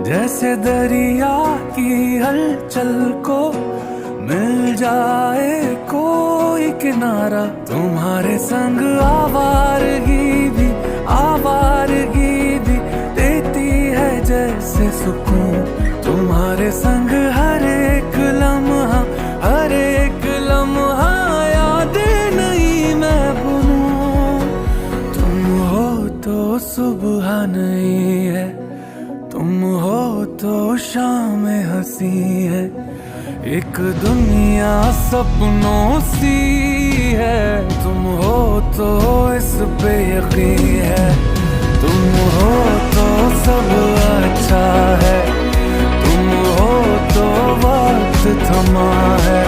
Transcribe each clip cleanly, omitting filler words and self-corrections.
जैसे दरिया की हलचल को मिल जाए कोई किनारा, तुम्हारे संग आवारगी भी देती है जैसे सुकून। तुम्हारे संग हर एक लम्हा यादें नहीं मैं भूलूं। तुम हो तो सुबह नहीं है, तुम हो तो शाम हंसी है, एक दुनिया सपनों सी है। तुम हो तो इस पे यकीन है, तुम हो तो सब अच्छा है, तुम हो तो वक्त थमा है,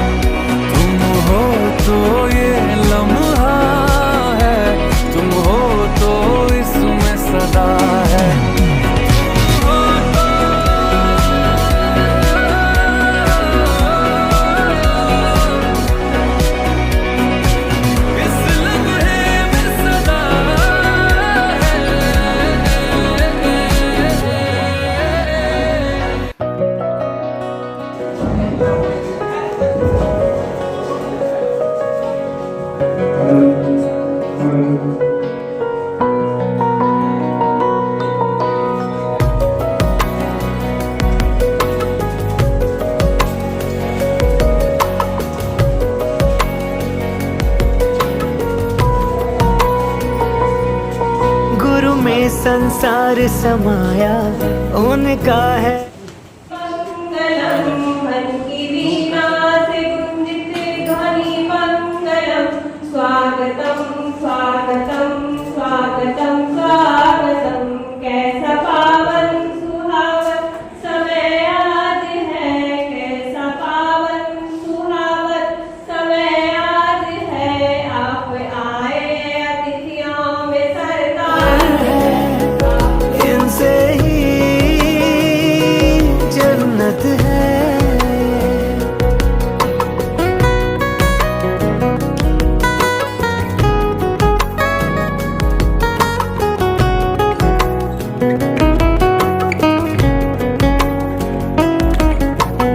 तुम हो तो ये लम्हा है, तुम हो तो इसमें सदा है। संसार समाया उनका है। मंगलम मन की वीणा से गुंजित ध्वनि मंगलम। स्वागतम स्वागतम स्वागतम स्वागतम। कैसा पावन सुहावन समय आज है, कैसा पावन सुहावन समय आज है। आप आए अतिथियों में सरकार इनसे ही जन्नत है।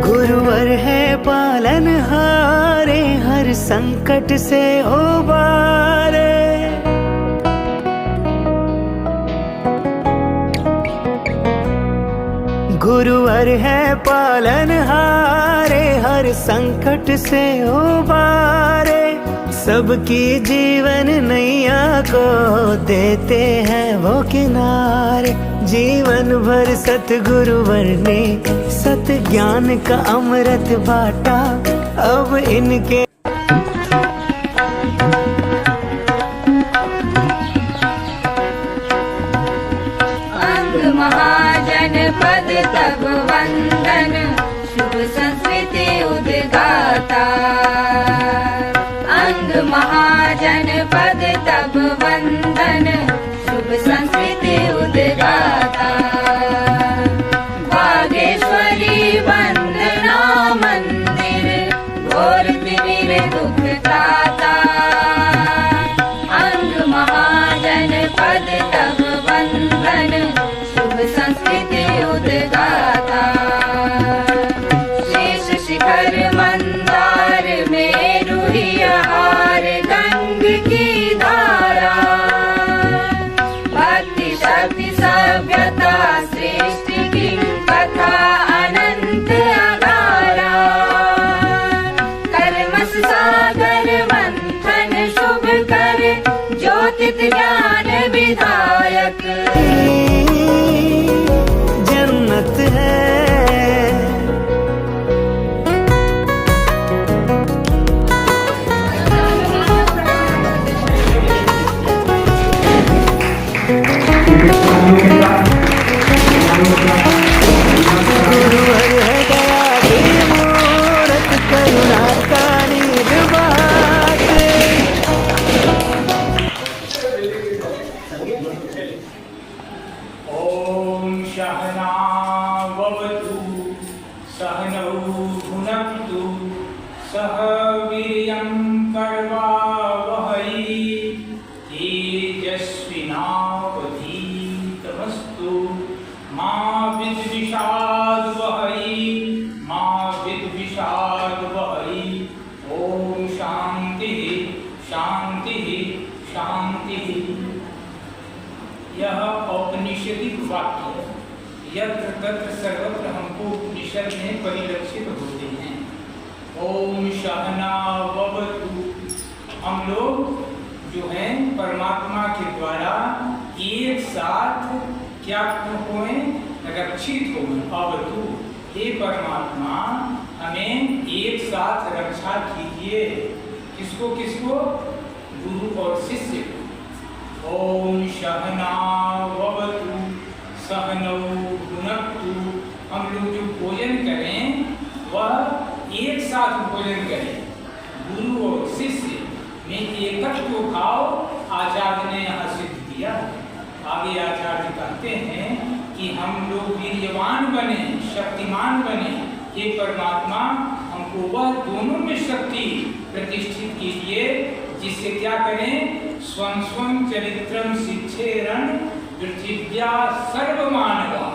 गुरुवर है पालनहारे, हर संकट से उबारे। गुरुवर है पालनहारे, हर संकट से उबारे। सबकी जीवन नैया को देते हैं वो किनारे। जीवन भर सतगुरुवर ने सत ज्ञान का अमृत बांटा, अब इनके महाजनपद तब वंदन, शुभ संस्कृति उद्गाता। अंग महाजनपद तब वंदन, शुभ संस्कृति उद्गाता। बागेश्वरी वंदना मंदिर, घोर तिमिर दुख त्राता। अंग महाजनपद तब वंदन, संस्कृति उद्गाता। शेष शिखर मंदार मेरु हार गंग की धारा। भक्ति शक्ति सभ्यता सृष्टि की कथा अनंत अगारा। कर्मस सागर मंथन शुभ कर, ज्योतित ज्ञान विधायक जन्नत है। गुरुवर है दया की मूरत, करुणा का निर्वात। ओम सहना भवतु सहनौ भुनक्तु सह वीर्यं कर्वावहै तेजस्विनावधीतमस्तु मा विद्विषावहै। इनिशिएटिव वाक्य यत्र तत्र सर्वत्र हमको उपनिषद में परिलक्षित होते हैं। ओम सहना भवतु। हम लोग जो हैं परमात्मा के द्वारा एक साथ क्या होए, रक्षित हो। अवतु, हे परमात्मा हमें एक साथ रक्षा कीजिए। किसको किसको? गुरु और शिष्य को। ओम सहना भवतु सहनौ भुनक्तु। हम लोग जो भोजन करें वह एक साथ भोजन करें, गुरु और शिष्य में एकत्व भाव आचार्य ने यहाँ सिद्ध किया। आगे आचार्य कहते हैं कि हम लोग वीर्यवान बने, शक्तिमान बने। हे परमात्मा हमको वह दोनों में शक्ति प्रतिष्ठित कीजिए जिससे क्या करें? स्वं स्वं चरित्रम शिक्षेरन पृथिव्या सर्वमानवा।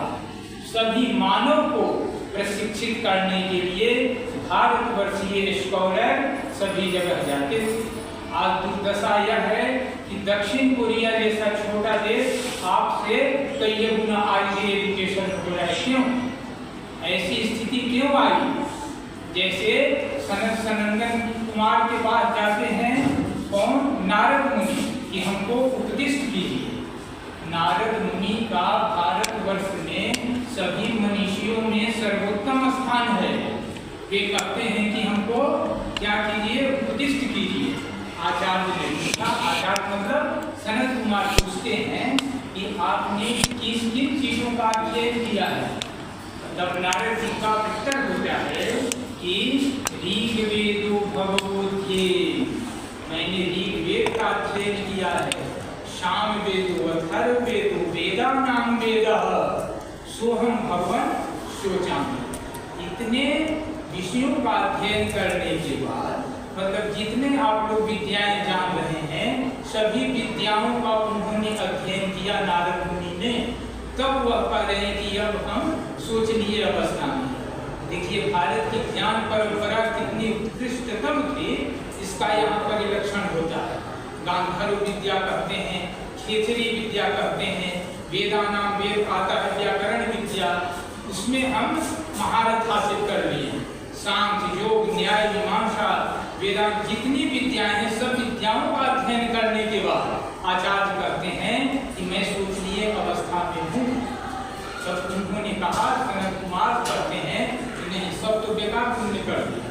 सभी मानव को प्रशिक्षित करने के लिए भारतवर्षीय स्कॉलर सभी जगह जाते थे। आज दुर्दशा यह है कि दक्षिण कोरिया जैसा छोटा देश आपसे कई गुना आगे एजुकेशन हो रहा है। क्यों ऐसी स्थिति क्यों आई? जैसे सनत सनंदन कुमार के पास जाते हैं कौन? नारद मुनि, कि हमको उपदिष्ट कीजिए। नारद मुनि का भारतवर्ष में सभी मनीषियों में सर्वोत्तम स्थान है। वे कहते हैं कि हमको क्या कीजिए? उपदिष्ट कीजिए। आचार्य ने पूछा, आचार्य मतलब सनत कुमार पूछते हैं कि आपने किस किन चीजों का अध्ययन किया है? तब नारद जी का उत्तर होता है कि ऋग्वेदो भगवोध्ये, मैंने ऋग्वेद का अध्ययन किया है। सामवेदो अथर्ववेदो वेदानां वेदः सोहम भगवन शोचामि। इतने विषयों का अध्ययन करने के बाद मतलब जितने आप लोग विद्याएं जान रहे हैं सभी विद्याओं का उन्होंने अध्ययन किया नारद मुनि ने। तब वह कह रहे हैं कि अब हम सोचनीय अवस्था में। देखिए भारत की ज्ञान परंपरा कितनी उत्कृष्टतम थी, इसका यहाँ परिलक्षण होता है। गांधर्व विद्या कहते हैं, खेचरी विद्या कहते हैं, वेदानाम वेद आता है, व्याकरण विद्या, उसमें हम महारत हासिल कर लिए। सांख्य, योग, न्याय, मीमांसा, वेदांत जितनी विद्याएं हैं सब विद्याओं का अध्ययन करने के बाद आचार्य कहते हैं कि मैं सोचनीय अवस्था में हूँ। तब उन्होंने कहा, सनत कुमार कहते हैं कि नहीं, सब तो बेकार तुमने कर दिया,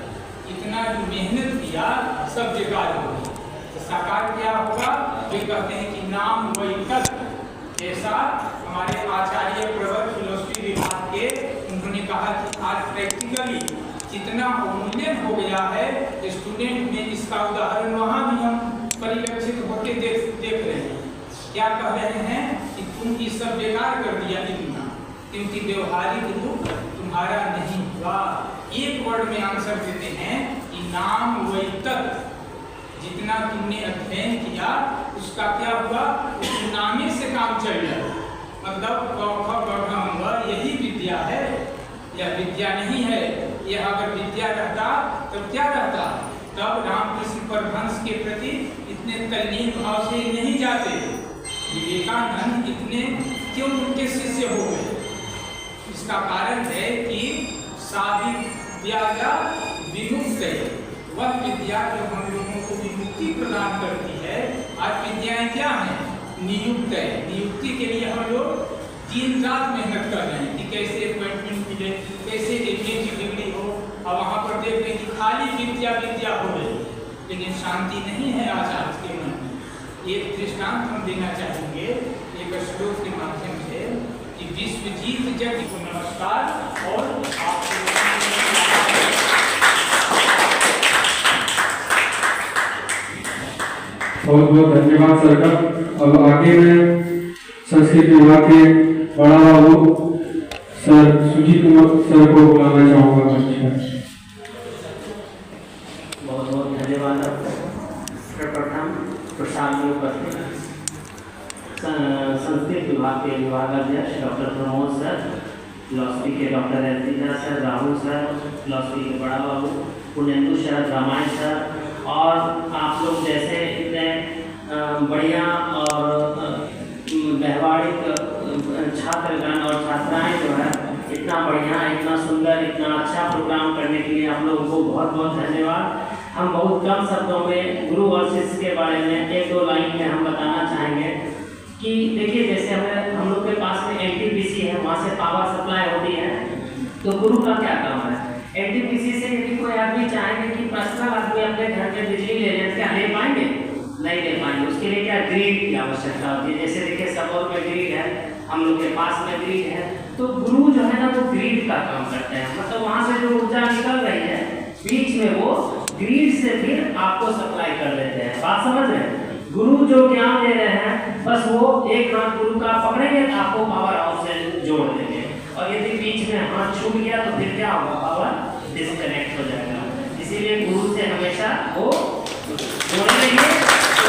इतना जो मेहनत किया सब बेकार हो गया। तो साकार क्या होगा? वे कहते हैं कि नाम वही तक। ऐसा हमारे आचार्य प्रवर फिलोसफी विभाग के उन्होंने कहा कि आज प्रैक्टिकली जितना उन्मूलन हो गया है स्टूडेंट में, इसका उदाहरण वहाँ भी हम परिलक्षित होते देख रहे हैं। क्या कह रहे हैं कि तुम ये सब बेकार कर दिया इतना, क्योंकि व्यवहारिक रूप तुम्हारा नहीं हुआ। एक वर्ड में आंसर देते हैं कि नाम वही तक, जितना तुमने अध्ययन किया उसका क्या हुआ? उस नामे से काम चल जाए। मतलब यही विद्या है, यह विद्या नहीं है। यह अगर विद्या रहता तब क्या रहता? तब रामकृष्ण परमहंस के प्रति इतने तल्लीन भाव से नहीं जाते। विवेकानंद इतने क्यों उनके शिष्य हो गए? इसका कारण है कि साधी विद्या विमुक्त है। वह विद्या जो हम लोगों को विमुक्ति प्रदान करती है। आज विद्याएं क्या हैं? नियुक्त है। नियुक्ति के लिए हम लोग दिन रात मेहनत कर रहे हैं कि कैसे अपॉइंटमेंट मिले, कैसे एमए की डिग्री हो। और वहाँ पर देख रहे हैं कि खाली विद्या विद्या हो रही, लेकिन शांति नहीं है आचार्य के मन में। एक दृष्टांत हम देना चाहेंगे एक श्लोक के माध्यम से कि विश्वजीत जग को नमस्कार। और बहुत बहुत धन्यवाद सर का। अब आगे मैं संस्कृत विभाग के बड़ा बाबू सर सुजीत कुमार सर को बुलाना चाहूँगा। बहुत बहुत धन्यवाद। सर्वप्रथम प्रसाद में उपस्थित संस्कृत विभाग के विभागाध्यक्ष डॉक्टर प्रमोद सर, फिलॉसफी के doctor Iltija sir, Rahul sir, philosophy के बड़ा बाबू, पुण्येंदु सर, रामायण सर, और आप लोग जैसे इतने बढ़िया और व्यवहारिक छात्रगण और छात्राएं जो है इतना बढ़िया, इतना सुंदर, इतना अच्छा प्रोग्राम करने के लिए हम लोगों को बहुत बहुत धन्यवाद। हम बहुत कम शब्दों में गुरु और शिष्य के बारे में एक दो लाइन में हम बताना चाहेंगे कि देखिए, जैसे हम लोग के पास में एनटीपीसी है, वहाँ से पावर सप्लाई होती है, तो गुरु का क्या काम है? एनटीपीसी से यदि कोई आदमी चाहेंगे कि पर्सनल आदमी अपने घर में बिजली ले लें, क्या ले पाएंगे? नहीं ले पाएंगे। उसके लिए क्या ग्रिड की आवश्यकता होती है। जैसे देखिए सबौर में ग्रिड है, हम लोग के पास में ग्रिड है, तो गुरु जो है ना वो ग्रिड का काम करते हैं। मतलब वहाँ से जो ऊर्जा निकल रही है बीच में, वो ग्रिड से फिर आपको सप्लाई कर देते हैं। बात समझ रहे हैं? गुरु जो ज्ञान दे रहे हैं, बस वो एक हाथ गुरु का पकड़ेंगे तो आपको पावर हाउस से जोड़ देंगे, और यदि बीच में हाथ छूट गया तो फिर क्या होगा? पावर डिस्कनेक्ट हो जाएगा। इसीलिए गुरु से हमेशा वो जोड़े रहिए, तो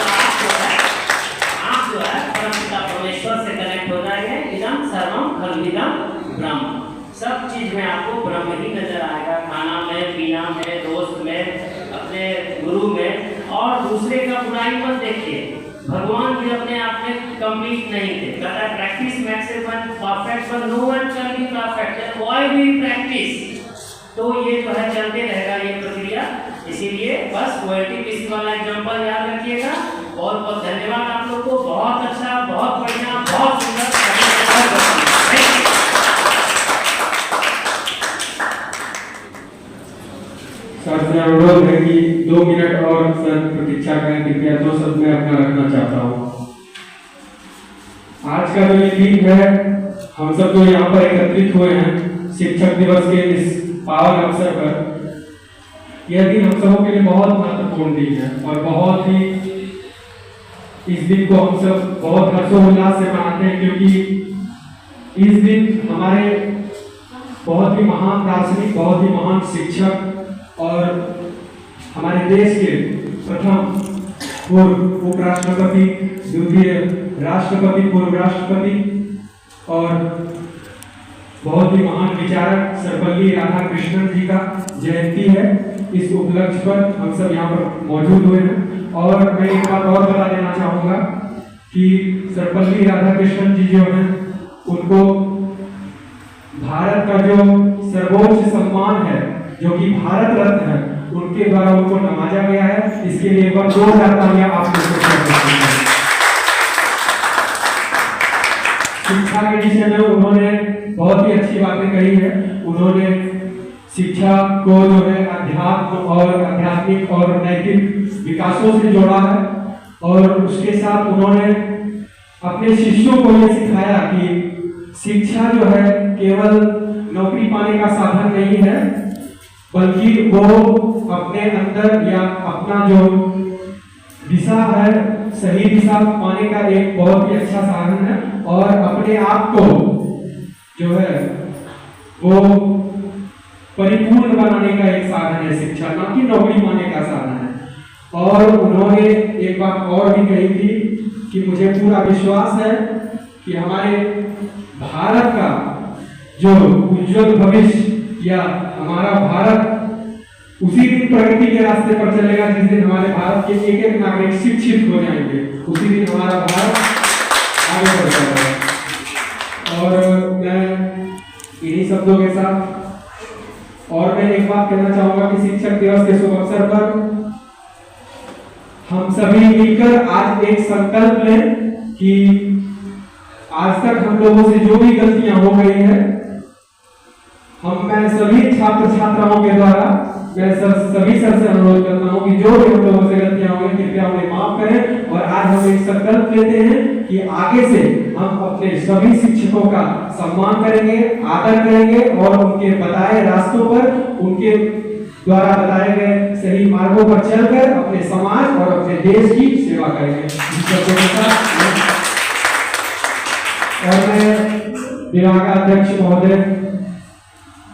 आप जो है परमपिता परमेश्वर से कनेक्ट हो जाएंगे। इदम सर्वम खल्विदम ब्रह्म, सब चीज में आपको ब्रह्म ही नजर आएगा। खाना में, पीना में, दोस्त में, अपने गुरु में। और दूसरे का बुराई मत देखिए। भगवान भी अपने आप में कंप्लीट नहीं थे। कहता है practice makes a one perfect, but no one can be perfect, कोई भी प्रैक्टिस। तो ये जो है चलते रहेगा ये प्रक्रिया। इसीलिए बस ओएलटीपीसी वाला एग्जांपल याद रखिएगा। बहुत बहुत धन्यवाद आप लोग को। बहुत अच्छा, बहुत बढ़िया, बहुत सुंदर। सर से अनुरोध है कि 2 मिनट और सर प्रतीक्षा करें, कृपया 2 शब्द में अपना रखना चाहता हूँ। आज का जो ये दिन है, हम सब जो यहाँ पर एकत्रित हुए हैं शिक्षक दिवस के इस पावन अवसर पर, यह दिन हम सबों के लिए बहुत महत्वपूर्ण दिन है और बहुत ही इस दिन को हम सब बहुत हर्षोल्लास से मनाते हैं, क्योंकि इस दिन हमारे बहुत ही महान दार्शनिक, बहुत ही महान शिक्षक और हमारे देश के प्रथम पूर्व उपराष्ट्रपति, द्वितीय राष्ट्रपति, पूर्व राष्ट्रपति और बहुत ही महान विचारक सर्वपल्ली राधाकृष्णन जी का जयंती है। इस उपलक्ष्य पर हम सब यहाँ पर मौजूद हुए हैं। और मैं एक बात और बता देना चाहूँगा कि सर्वपल्ली राधाकृष्णन जी जो हैं, उनको भारत का जो सर्वोच्च सम्मान है, जो कि भारत रत्न है, उनके द्वारा उनको नवाजा गया है। इसके लिए एक बार 2000 तालियां आप लोगों को। शिक्षा के विषय में उन्होंने बहुत ही अच्छी बातें कही है। उन्होंने शिक्षा को जो है अध्यात्म और आध्यात्मिक और नैतिक विकासों से जोड़ा है, और उसके साथ उन्होंने अपने शिष्यों को यह सिखाया कि शिक्षा जो है केवल नौकरी पाने का साधन नहीं है, बल्कि वो अपने अंदर या अपना जो दिशा है, सही दिशा पाने का एक बहुत ही अच्छा साधन है। और अपने आप को जो है वो परिपूर्ण बनाने का एक साधन है शिक्षा, ना कि नौकरी पाने का साधन है। और उन्होंने एक बात और भी कही थी कि मुझे पूरा विश्वास है कि हमारे भारत का जो उज्जवल भविष्य या हमारा भारत उसी दिन प्रगति के रास्ते पर चलेगा जिस दिन हमारे भारत के एक एक नागरिक शिक्षित हो जाएंगे। उसी दिन हमारा भारत आगे बढ़ जाएगा। और मैं इन्हीं शब्दों के साथ और मैं एक बात कहना चाहूंगा कि शिक्षक दिवस के शुभ अवसर पर हम सभी मिलकर आज एक संकल्प लें कि आज तक हम लोगों से जो भी गलतियां हो गई है, मैं सभी छात्र छात्राओं के द्वारा मैं सभी सर से अनुरोध करता हूं कि जो भी हम लोगों से गलतियां हो गई, कृपया उन्हें माफ करें। और आज हम एक संकल्प लेते हैं कि आगे से हम अपने सभी शिक्षकों का सम्मान करेंगे, आदर करेंगे और उनके बताए रास्तों पर, उनके द्वारा बताए गए सही मार्गों पर चलकर अपने समाज और अपने देश की सेवा करेंगे। और मैं विभागाध्यक्ष महोदय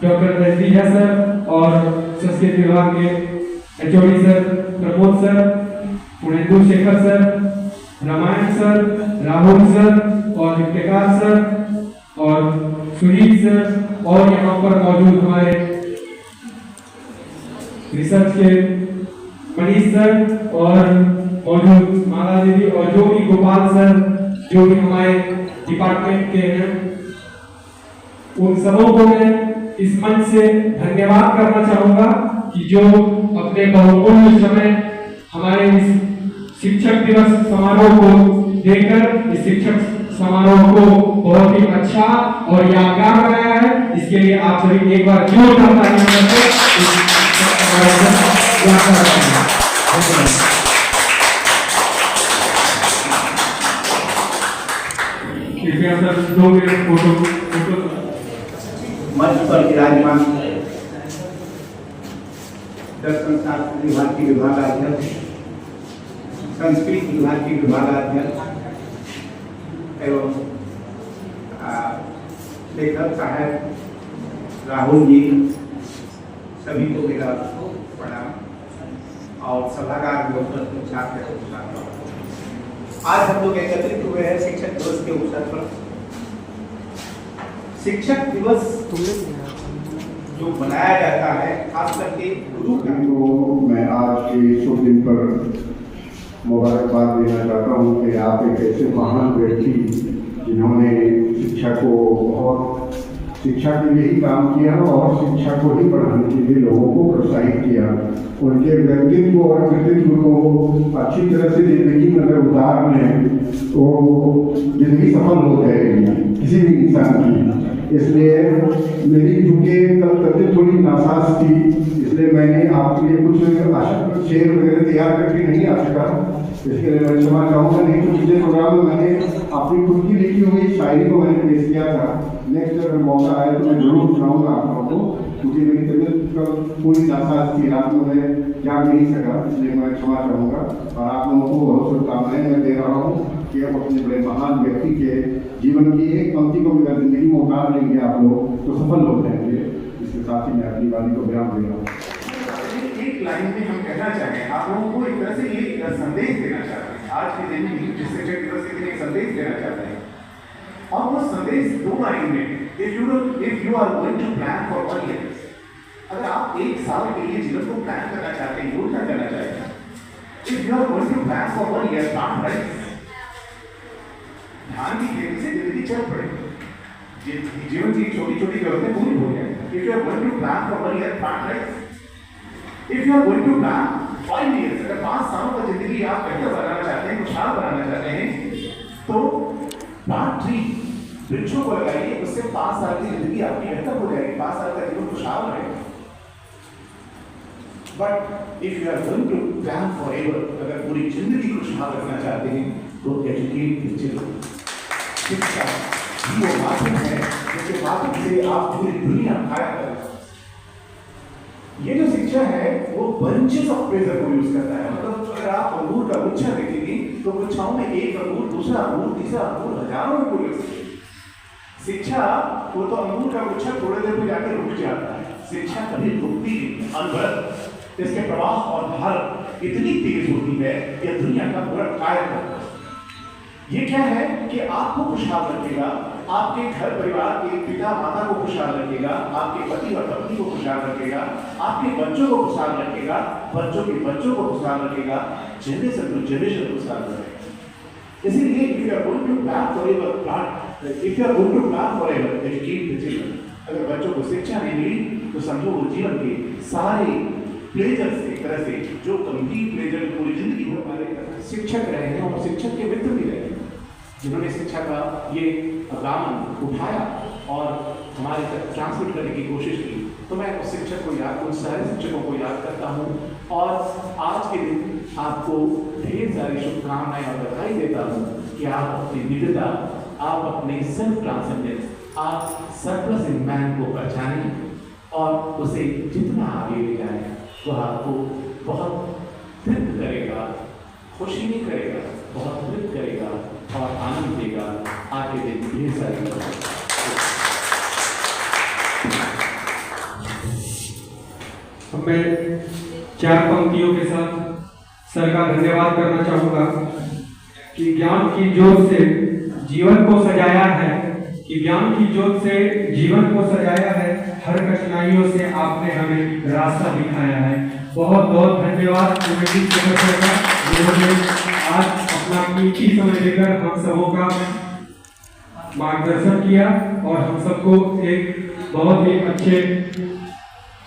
डॉक्टर एसडीजा सर और संस्कृत विभाग के HOD sir Pramod sir, Punendu Shekhar sir, Ramayan sir, Rahul sir और इफ्तिकार सर और सुजीत सर और यहाँ पर मौजूद हमारे रिसर्च के मनीष सर और मौजूद माला दीदी और जो भी गोपाल सर, जो भी हमारे डिपार्टमेंट के हैं, उन सबों को मैं इस मंच से धन्यवाद करना चाहूंगा कि जो अपने बहुमूल्य समय हमारे इस शिक्षक दिवस समारोह को देकर इस शिक्षक समारोह को बहुत ही अच्छा और यादगार बनाया है। इसके लिए आप सभी एक बार जोरदार तालियां कृपया सर 2 मिनट फोटो मंच पर विराजमान दर्शन शास्त्र विभाग के विभागाध्यक्ष, संस्कृत विभाग के विभागाध्यक्ष एवं लेखक साहब राहुल जी, सभी को मेरा प्रणाम और सभागार में उपस्थित छात्र। आज हम लोग एकत्रित हुए हैं शिक्षक दिवस के अवसर पर। शिक्षक दिवस जो मनाया जाता है खास करके गुरु का, तो मैं आज के शुभ दिन पर मुबारकबाद देना चाहता हूँ कि आप एक ऐसे महान व्यक्ति जिन्होंने शिक्षा को और शिक्षा के लिए ही काम किया और शिक्षा को ही पढ़ाने के लिए लोगों को प्रोत्साहित किया। उनके व्यक्तित्व और कृतित्व को अच्छी तरह से जिंदगी में अगर उतार लें तो जिंदगी सफल हो जाएगी किसी भी इंसान की। इसलिए मेरी चूँकि कल तबीयत थोड़ी नासाज थी, इसलिए मैंने आपके लिए कुछ शेर वगैरह तैयार करके नहीं आ सका। इसके लिए मैं क्षमा चाहूँगा, नहीं तो पिछले प्रोग्राम में मैंने अपनी खुद की लिखी हुई शायरी को मैंने पेश किया था। नेक्स्ट अगर मौका आए तो मैं जरूर सुनाऊंगा आप लोगों को, क्योंकि मेरी तबीयत कल पूरी नासाज थी, रात में मैं जाग नहीं सका, इसलिए मैं क्षमा चाहूँगा। और आप लोगों को बहुत शुभकामनाएं मैं दे रहा हूँ कि आप अपने बड़े महान व्यक्ति के जीवन की एक पंक्ति को भी अगर जिंदगी में उतार लेंगे आप लोग तो सफल हो जाएंगे। इसके साथ ही मैं अपनी वाणी को विराम दे रहा हूँ। एक लाइन में हम कहना चाहेंगे, आप लोगों को एक तरह से ये संदेश देना चाहते हैं आज के दिन में, जिस शिक्षक दिवस के दिन एक संदेश देना चाहते हैं। और वो संदेश 2 लाइन में, if you are going to plan for 1 year, अगर आप 1 साल के लिए जीवन को प्लान करना चाहते हैं, योजना करना चाहते हैं, if you are going to plan for 1 year, start right. ध्यान की खेती से जिंदगी चल पड़ेगी, जीवन की छोटी छोटी जरूरतें पूरी हो जाएगी। If you are going to plan for 1 year, start right. If you are going to plan 5 years, अगर 5 सालों का जिंदगी आप बेहतर बनाना चाहते हैं, खुशहाल बनाना चाहते हैं, तो प्लांट ट्री, वृक्षों को लगाइए, उससे 5 साल की जिंदगी आपकी बेहतर हो जाएगी, 5 साल का जीवन खुशहाल रहेगा। But if you are going to plan forever, अगर पूरी जिंदगी खुशहाल रखना चाहते हैं, तो एजुकेट द चिल्ड्रन। शिक्षा वो माध्यम है जिसके माध्यम से आप पूरी दुनिया कायम करें। ये जो शिक्षा है वो बंचेस ऑफ प्लेजर को यूज करता है। मतलब अगर आप अंगूर का गुच्छा देखेंगे तो गुच्छाओं में एक अंगूर, दूसरा अंगूर, तीसरा अंगूर, हजारों अंगूर लग सकते हैं। शिक्षा वो तो अंगूर का गुच्छा थोड़ी देर में जाकर रुक जाता है, शिक्षा कभी रुकती नहीं, अनवरत इसके प्रवाह और धार इतनी तेज होती है कि दुनिया का पूरा कायम करता है। ये क्या है कि आपको खुशहाल रखेगा, आपके घर परिवार के पिता माता को खुशहाल रखेगा, आपके पति और पत्नी को खुशहाल रखेगा, आपके बच्चों को खुशहाल रखेगा, बच्चों के बच्चों को खुशहाल रखेगा, जनरेशन टू जनरेशन खुशहाल रखेगा। इसीलिए if you are going to plan forever, if you are going to plan forever, educate the children. अगर बच्चों को शिक्षा नहीं मिली तो समझो वो जीवन के सारे प्लेजर्स एक तरह से जो कंप्लीट प्लेजर पूरी जिंदगी में हमारे शिक्षक रहे हैं और शिक्षक के मित्र भी रहे हैं, जिन्होंने शिक्षा का ये दामन उठाया और हमारे तक ट्रांसमिट करने की कोशिश की। तो मैं उस शिक्षक को याद, उन सारे शिक्षकों को याद करता हूँ और आज के दिन आपको ढेर सारी शुभकामनाएं और बधाई देता हूँ कि आप अपनी निविदा, आप अपने सेल्फ ट्रांसेंडेंस, आप सरप्लस इन मैन को पहचानें और उसे जितना आगे ले जाए वो आपको बहुत तृप्त करेगा, खुशी नहीं करेगा, बहुत तृप्त करेगा और आनंद देगा। आगे दिन ढेर सारी मैं 4 पंक्तियों के साथ सर का धन्यवाद करना चाहूँगा कि ज्ञान की ज्योत से जीवन को सजाया है, कि ज्ञान की ज्योत से जीवन को सजाया है, हर कठिनाइयों से आपने हमें रास्ता दिखाया है। बहुत बहुत धन्यवाद जिन्होंने आज अपना कीमती समय देकर हम सबों का मार्गदर्शन किया और हम सबको एक बहुत ही अच्छे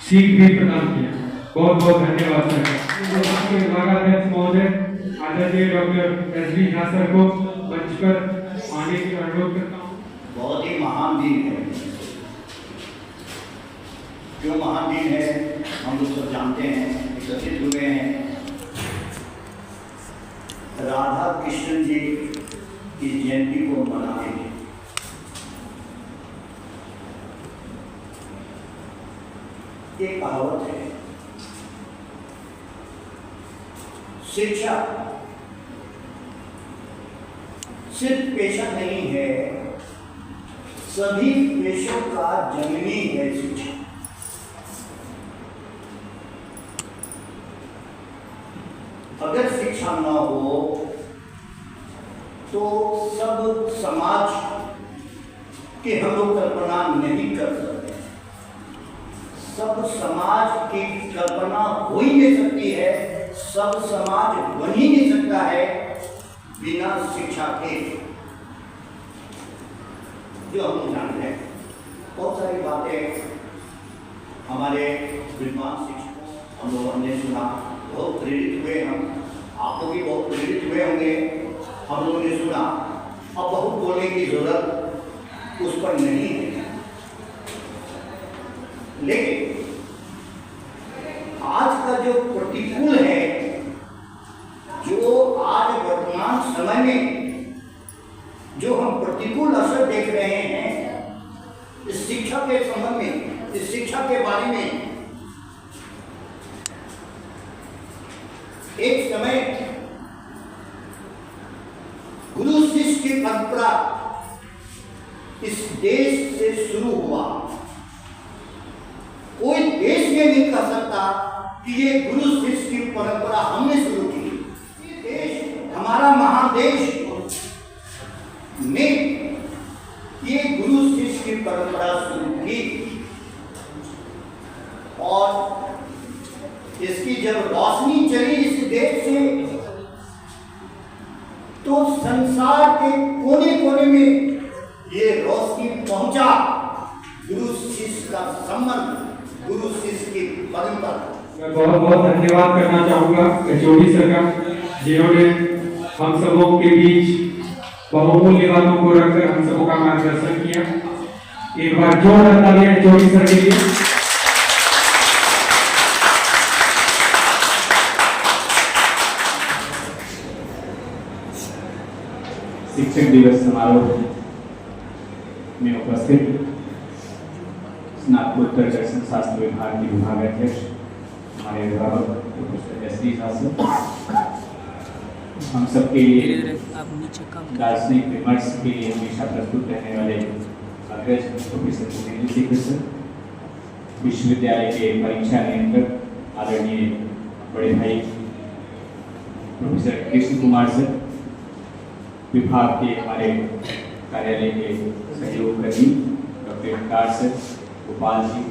सीख भी प्रदान किया। बहुत बहुत धन्यवाद सर। आपके विभागाध्यक्ष महोदय आदरणीय डॉक्टर एस.डी. झा सर को मंच पर आने की अनुरोध करता हूँ। बहुत ही महान दिन है। क्यों महान दिन है हम लोग सब जानते हैं, एकत्रित हुए हैं राधा कृष्ण जी की जयंती को मनाने के। एक कहावत है, शिक्षा सिर्फ पेशा नहीं है, सभी पेशों का जननी है शिक्षा। अगर शिक्षा न हो तो सब समाज की हम लोग कल्पना नहीं कर सकते। सब समाज की कल्पना हो ही नहीं सकती है, सब समाज बन ही नहीं सकता है बिना शिक्षा के। जो हम जानते हैं बहुत सारी बातें हमारे विद्वान शिक्षकों हम लोग हमने सुना, बहुत प्रेरित हुए हम, आप लोग भी बहुत प्रेरित हुए होंगे, हम लोगों ने सुना। अब बहुत बोलने की जरूरत उस पर नहीं है, लेकिन आज का जो प्रतिकूल है, जो आज वर्तमान समय में जो हम प्रतिकूल असर देख रहे हैं इस शिक्षा के संबंध में, इस शिक्षा के बारे में, एक समय गुरु शिष्य की परंपरा इस देश से शुरू हुआ। कोई देश ये नहीं कह सकता कि ये गुरु शिष्य की परंपरा हमने शुरू की। ये देश, हमारा महादेश ने ये गुरु शिष्य की परंपरा शुरू की और इसकी जब रोशनी चली इस देश से तो संसार के कोने कोने में ये रोशनी पहुंचा। गुरु शिष्य का संबंध, गुरु शिष्य की परंपरा। मैं बहुत बहुत धन्यवाद करना चाहूँगा एचओडी सर का, जिन्होंने हम सबों के बीच बहुमूल्य बातों को रखकर हम सबों का मार्गदर्शन किया। एक बार जोरदार तालियां एचओडी सर के लिए। शिक्षक दिवस समारोह में उपस्थित स्नातकोत्तर दर्शन शास्त्र विभाग के विभागाध्यक्ष हमारे अभिभावक प्रोफेसर एस.डी. झा सर, हम सबके लिए दार्शनिक विमर्श के लिए हमेशा प्रस्तुत रहने वाले अग्रज प्रोफेसर सुनील सिंह सर, विश्वविद्यालय के परीक्षा नियंत्रक आदरणीय बड़े भाई प्रोफेसर कृष्ण कुमार सर, विभाग के हमारे कार्यालय के सहयोगकर्मी डॉक्टर विकास sir, Gopal ji,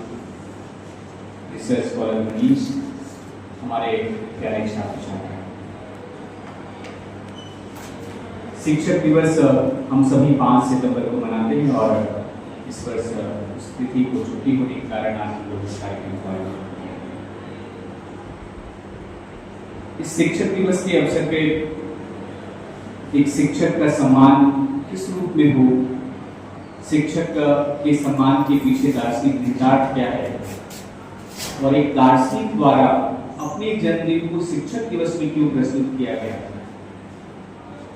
research scholar Manish, हमारे प्यारे छात्र छात्राएं। शिक्षक दिवस हम सभी 5 सितंबर को मनाते हैं और इस वर्ष उस तिथि को छुट्टी होने के कारण आज हम लोग इस कार्यक्रम को आयोजित किया। इस शिक्षक दिवस के अवसर पे एक शिक्षक का सम्मान किस रूप में हो, शिक्षक के सम्मान के पीछे दार्शनिक निहितार्थ क्या है और एक दार्शनिक द्वारा अपने जन्मदिन को शिक्षक दिवस में क्यों प्रस्तुत किया गया,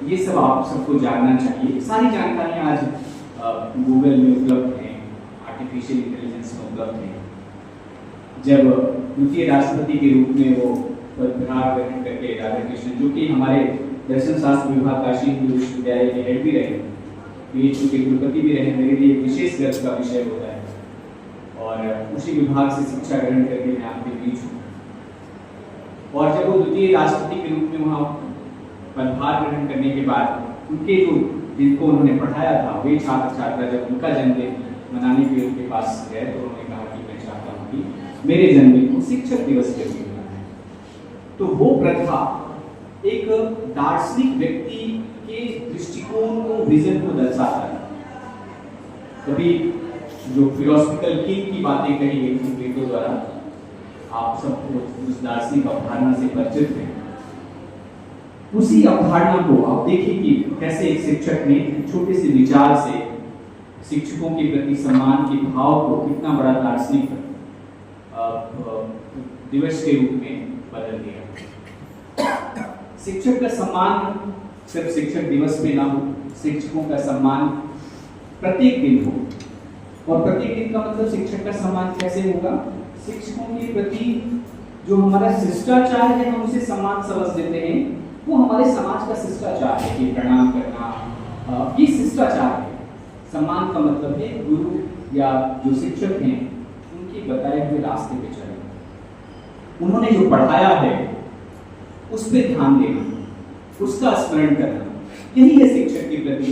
ये सब आप सबको जानना चाहिए। सारी जानकारियां आज गूगल में उपलब्ध हैं, आर्टिफिशियल इंटेलिजेंस में उपलब्ध हैं। जब द्वितीय राष्ट्रपति के रूप में वो पदभार ग्रहण करके राधाकृष्णन, जो कि हमारे दर्शन शास्त्र विभाग काशी हिंदू विश्वविद्यालय के हेड भी रहे, पीएचडी के कुलपति भी रहे, मेरे लिए विशेष गर्व का विषय होता है और उसी विभाग से शिक्षा ग्रहण करके मैं आपके बीच हूँ। और जब वो द्वितीय राष्ट्रपति के रूप में वहाँ पदभार ग्रहण करने के बाद उनके जो जिनको उन्होंने पढ़ाया था वे छात्र छात्रा जब उनका जन्मदिन मनाने के उनके पास गए तो उन्होंने कहा कि मैं चाहता हूँ कि मेरे जन्मदिन को शिक्षक दिवस के रूप में मनाएं। तो वो प्रथा एक दार्शनिक व्यक्ति के दृष्टिकोण को, विजन को दर्शाता है। कभी जो फिलोसफिकल किंग की बातें कही गई थी प्लेटो द्वारा, आप सब उस दार्शनिक अवधारणा से परिचित हैं। उसी अवधारणा को आप देखिए कि कैसे एक शिक्षक ने छोटे से विचार से शिक्षकों के प्रति सम्मान के भाव को कितना बड़ा दार्शनिक दिवस के रूप में बदल दिया। शिक्षक का सम्मान सिर्फ शिक्षक दिवस में ना हो, शिक्षकों का सम्मान प्रत्येक दिन हो। और प्रत्येक दिन का मतलब शिक्षक का सम्मान कैसे होगा? शिक्षकों के प्रति जो हमारा शिष्टाचार है हम उसे सम्मान समझ देते हैं, वो हमारे समाज का शिष्टाचार है कि प्रणाम करना, ये शिष्टाचार है। सम्मान का मतलब है गुरु या जो शिक्षक हैं उनके बताए हुए रास्ते पे चलना, उन्होंने जो पढ़ाया है उस पर ध्यान देना, उसका स्मरण करना, यही है शिक्षक के प्रति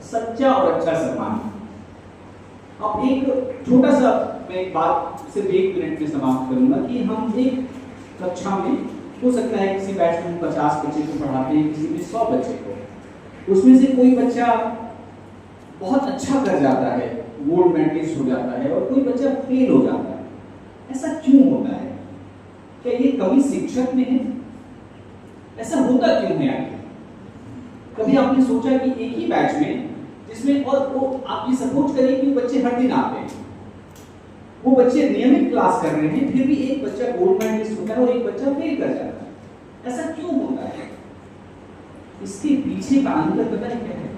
सच्चा और अच्छा सम्मान। अब एक छोटा सा मैं एक बात सिर्फ 1 मिनट में समाप्त करूंगा कि हम एक कक्षा में हो सकता है किसी बैच में 50 बच्चे को पढ़ाते हैं, किसी में 100 बच्चे को, उसमें से कोई बच्चा बहुत अच्छा कर जाता है, गोल्ड मेडलिस्ट हो जाता है, और कोई बच्चा फेल हो जाता है। ऐसा क्यों होता है? क्या ये कमी शिक्षक में है? ऐसा होता क्यों है? कभी आपने सोचा कि एक ही बैच में जिसमें और वो आप ये सपोज करिए कि बच्चे हर दिन आते हैं, वो बच्चे नियमित क्लास कर रहे हैं, फिर भी एक बच्चा गोल्ड मेडलिस्ट होता है और एक बच्चा फेल कर जाता है। ऐसा क्यों होता है? इसके पीछे का अंतर पता है क्या है?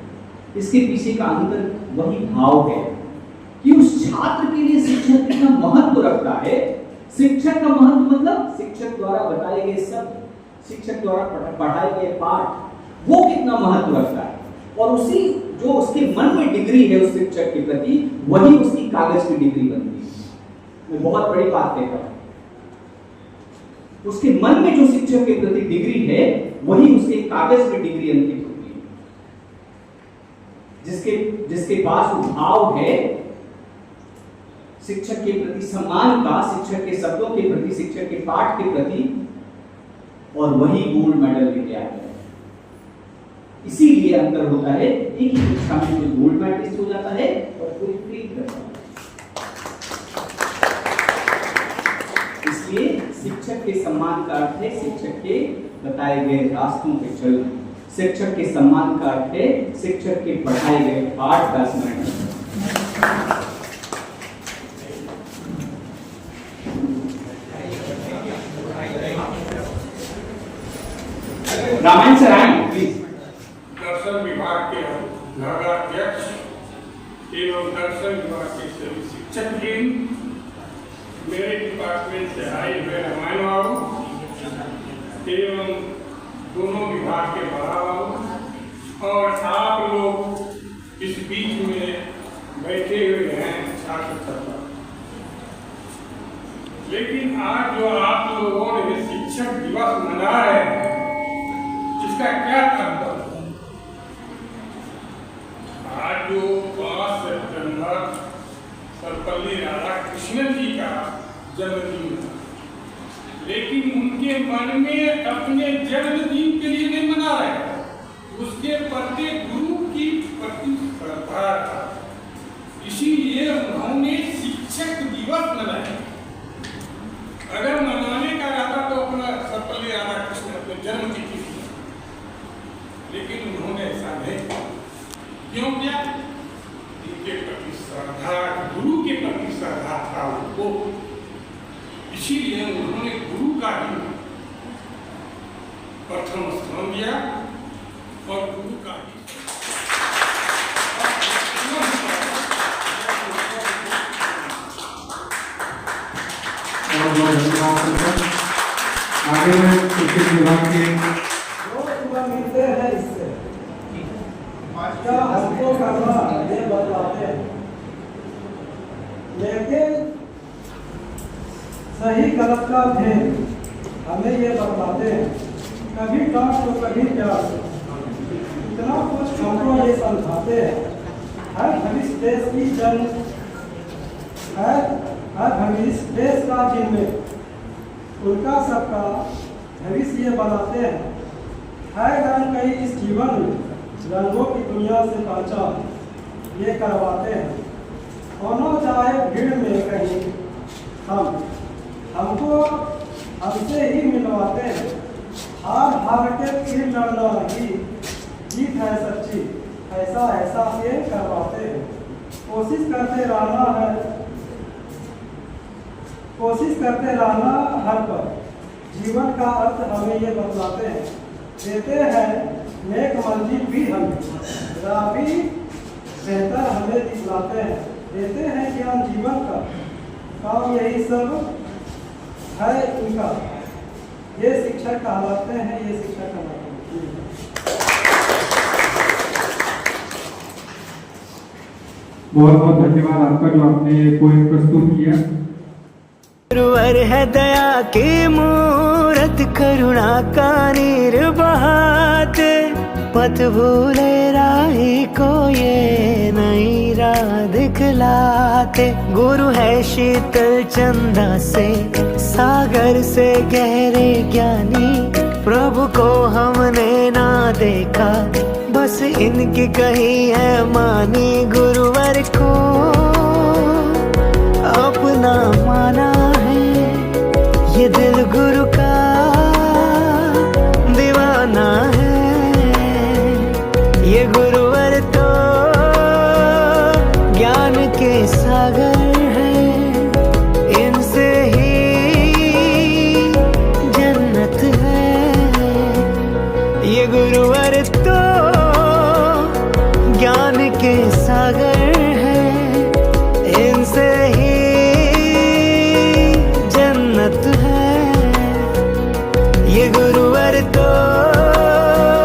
इसके पीछे का अंतर वही भाव है कि उस छात्र के लिए शिक्षक कितना महत्व रखता है। शिक्षक का महत्व मतलब शिक्षक द्वारा बताए गए सब, शिक्षक द्वारा पढ़ाए गए पाठ, वो कितना महत्व रखता है, और उसी जो उसके मन में डिग्री है उस शिक्षक के प्रति, वही उसकी कागज की डिग्री बनती है। मैं बहुत बड़ी बात कहता हूं, उसके मन में जो शिक्षक के प्रति डिग्री है वही उसके कागज में डिग्री अंकित होती है। जिसके पास वो भाव है शिक्षक के प्रति सम्मान का, शिक्षक के शब्दों के प्रति, शिक्षक के पाठ के प्रति, और वही गोल्ड मेडल लेके आता है। इसीलिए अंतर होता है, एक ही कक्षा में कोई गोल्ड मेडलिस्ट हो जाता है और कोई फेल करता है। इसलिए शिक्षक के सम्मान का अर्थ है शिक्षक के बताए गए रास्तों पे चलना। शिक्षक के सम्मान का अर्थ है शिक्षक के पढ़ाए गए पाठ का स्मरण करना। रामायण सर आए प्लीज। दर्शन विभाग के विभागाध्यक्ष एवं दर्शन विभाग के सभी शिक्षक भी, मेरे डिपार्टमेंट से आए हुए रामायण बाबू एवं दोनों विभाग के बड़ा बाबू, और आप लोग इस बीच में बैठे हुए हैं छात्र छात्रा। लेकिन आज जो आप लोगों ने शिक्षक दिवस मना रहे हैं, इसका क्या तात्पर्य? आज जो 5 सितंबर सर्वपल्ली राधाकृष्णन जी का जन्मदिन है, लेकिन उनके मन में अपने जन्मदिन के लिए नहीं मना रहे, उसके प्रति गुरु की प्रति श्रद्धा था, इसीलिए उन्होंने शिक्षक दिवस मनाया। अगर मनाने का रहता तो अपना सर्वपल्ली राधाकृष्णन अपने जन्मदिन की, लेकिन उन्होंने ऐसा नहीं किया। क्यों किया? इनके प्रति श्रद्धा, गुरु के प्रति श्रद्धा था उनको, इसीलिए उन्होंने गुरु का ही प्रथम स्थान दिया और गुरु का ही आगे में शिक्षक विभाग के मिलते हैं इससे क्या हमको करना ये बतलाते हैं, लेकिन सही गलत का भेद हमें ये बतलाते हैं। कभी डांट तो कभी प्यार, इतना कुछ हमको ये समझाते हैं। हर भविष्य देश की जन हर भविष्य देश का जिनमें उनका सबका भविष्य ये बनाते हैं। हर रंग कई इस जीवन में रंगों की दुनिया से पहचान ये करवाते हैं। करते रहना है, कोशिश करते रहना हर पल। जीवन का अर्थ हमें ये बतलाते हैं, देते हैं नेक मंजिल भी हमें, राह भी बेहतर हमें दिखलाते हैं, देते हैं ज्ञान जीवन का, काम यही सब है इनका। ये शिक्षक कहलाते हैं, ये शिक्षक कहलाते हैं। बहुत बहुत धन्यवाद आपका जो आपने पोएम प्रस्तुत किया। गुरुवर है दया की मूरत, करुणा का नीर बहाते, पथ भूले राही को ये नई राह दिखलाते। गुरु है शीतल चंदा से, सागर से गहरे ज्ञानी, प्रभु को हमने ना देखा, बस इनकी कही है मानी। गुरुवर को